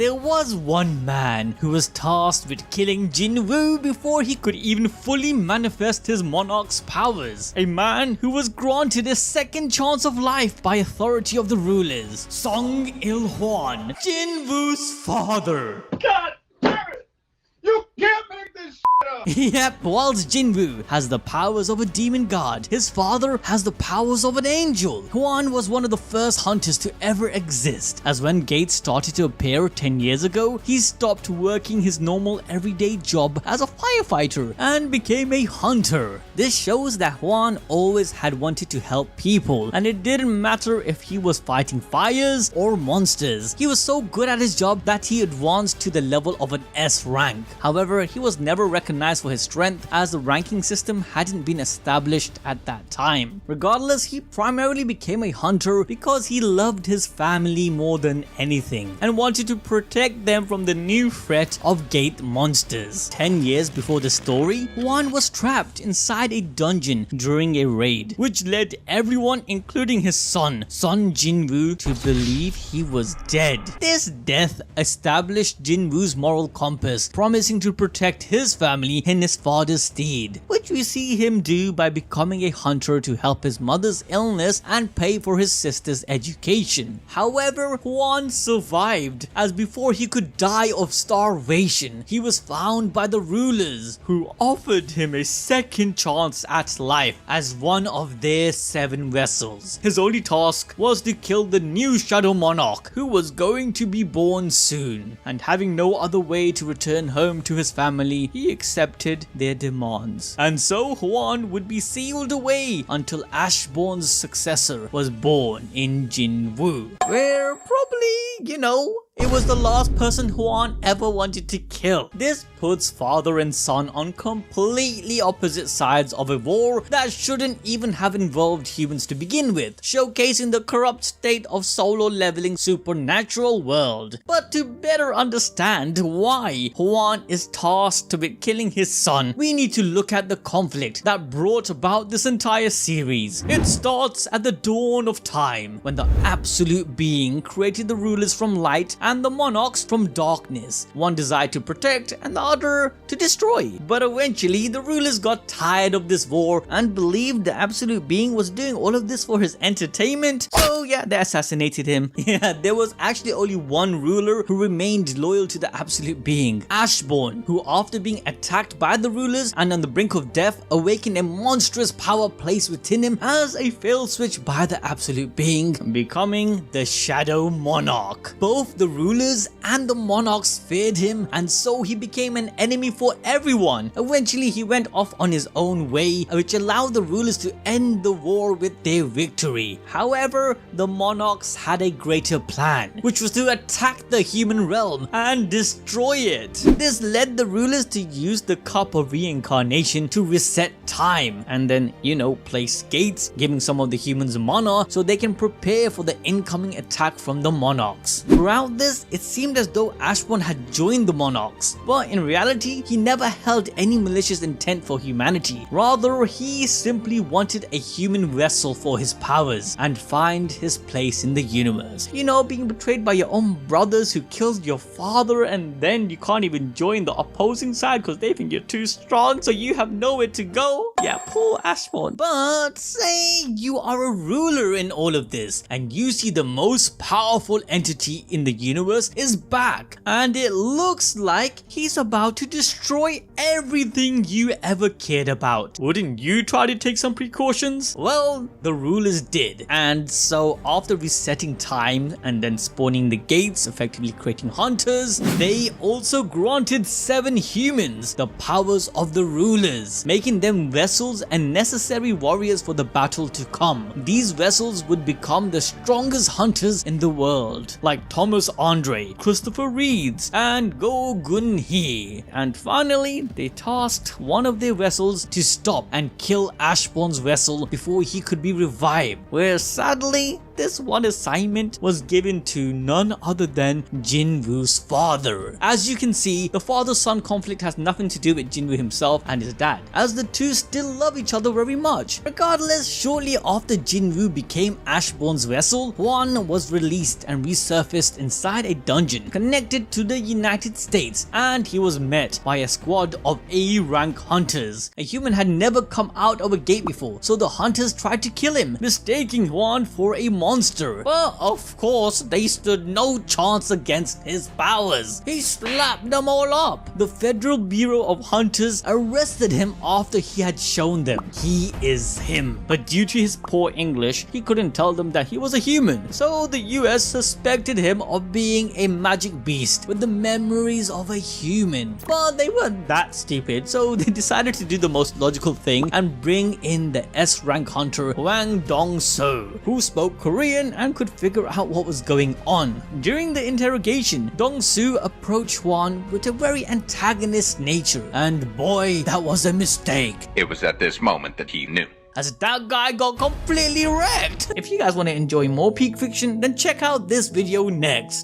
there was one man who was tasked with killing Jinwoo before he could even fully manifest his Monarch's powers. A man who was granted a second chance of life by authority of the rulers. Sung il-hwan, Jinwoo's father. God damn it! You can't make this shit up! Yep, whilst Jinwoo has the powers of a demon god, his father has the powers of an angel. Hwan was one of the first hunters to ever exist, as when Gates started to appear 10 years ago, he stopped working his normal everyday job as a firefighter and became a hunter. This shows that Hwan always had wanted to help people, and it didn't matter if he was fighting fires or monsters. He was so good at his job that he advanced to the level of an S rank. However, he was never recognized for his strength as the ranking system hadn't been established at that time. Regardless, he primarily became a hunter because he loved his family more than anything and wanted to protect them from the new threat of gate monsters. 10 years before the story, Hwan was trapped inside a dungeon during a raid, which led everyone, including his son Jinwoo, to believe he was dead. This death established Jinwoo's moral compass, promising to protect his family in his father's stead, which we see him do by becoming a hunter to help his mother's illness and pay for his sister's education. However, Hwan survived, as before he could die of starvation, he was found by the rulers, who offered him a second chance at life as one of their 7 vessels. His only task was to kill the new Shadow Monarch, who was going to be born soon, and having no other way to return home to his family, he accepted their demands. And so Hwan would be sealed away until Ashbourne's successor was born in Jinwoo, where probably, it was the last person Hwan ever wanted to kill. This puts father and son on completely opposite sides of a war that shouldn't even have involved humans to begin with, showcasing the corrupt state of solo leveling supernatural world. But to better understand why Hwan is tasked with killing his son, we need to look at the conflict that brought about this entire series. It starts at the dawn of time, when the absolute being created the rulers from light and the monarchs from darkness. One desired to protect and the other to destroy. But eventually the rulers got tired of this war and believed the absolute being was doing all of this for his entertainment. So yeah, they assassinated him. Yeah, there was actually only one ruler who remained loyal to the absolute being, Ashbourne, who after being attacked by the rulers and on the brink of death, awakened a monstrous power placed within him as a fail switch by the absolute being, becoming the Shadow Monarch. Both the rulers and the monarchs feared him, and so he became an enemy for everyone. Eventually he went off on his own way, which allowed the rulers to end the war with their victory. However, the monarchs had a greater plan, which was to attack the human realm and destroy it. This led the rulers to use the cup of reincarnation to reset time and then, place gates, giving some of the humans mana so they can prepare for the incoming attack from the monarchs. Throughout this, it seemed as though Ashbourne had joined the monarchs, but in reality, he never held any malicious intent for humanity. Rather, he simply wanted a human vessel for his powers and find his place in the universe. Being betrayed by your own brothers who kills your father, and then you can't even join the opposing side because they think you're too strong, so you have nowhere to go. Yeah, poor Ashbourne. But say you are a ruler in all of this, and you see the most powerful entity in the universe is back, and it looks like he's about to destroy everything you ever cared about. Wouldn't you try to take some precautions? Well, the rulers did, and so after resetting time and then spawning the gates, effectively creating hunters, they also granted 7 humans the powers of the rulers, making them vessels and necessary warriors for the battle to come. These vessels would become the strongest hunters in the world, like Thomas Andre, Christopher Reeds, and Go Gun Hee. And finally, they tasked one of their vessels to stop and kill Ashbourne's vessel before he could be revived, where sadly, this one assignment was given to none other than Jinwoo's father. As you can see, the father-son conflict has nothing to do with Jinwoo himself and his dad, as the two still to love each other very much. Regardless, shortly after Jinwoo became Ashbourne's vessel, Hwan was released and resurfaced inside a dungeon connected to the United States, and he was met by a squad of A-rank hunters. A human had never come out of a gate before, so the hunters tried to kill him, mistaking Hwan for a monster. But of course, they stood no chance against his powers. He slapped them all up. The Federal Bureau of Hunters arrested him after he had shown them he is him. But due to his poor English, he couldn't tell them that he was a human. So the US suspected him of being a magic beast with the memories of a human. But they weren't that stupid, so they decided to do the most logical thing and bring in the S-rank hunter Hwang Dong-soo, who spoke Korean and could figure out what was going on. During the interrogation, Dong-soo approached Hwan with a very antagonist nature, and boy, that was a mistake. It was at this moment that he knew. As that guy got completely wrecked. If you guys want to enjoy more peak fiction, then check out this video next.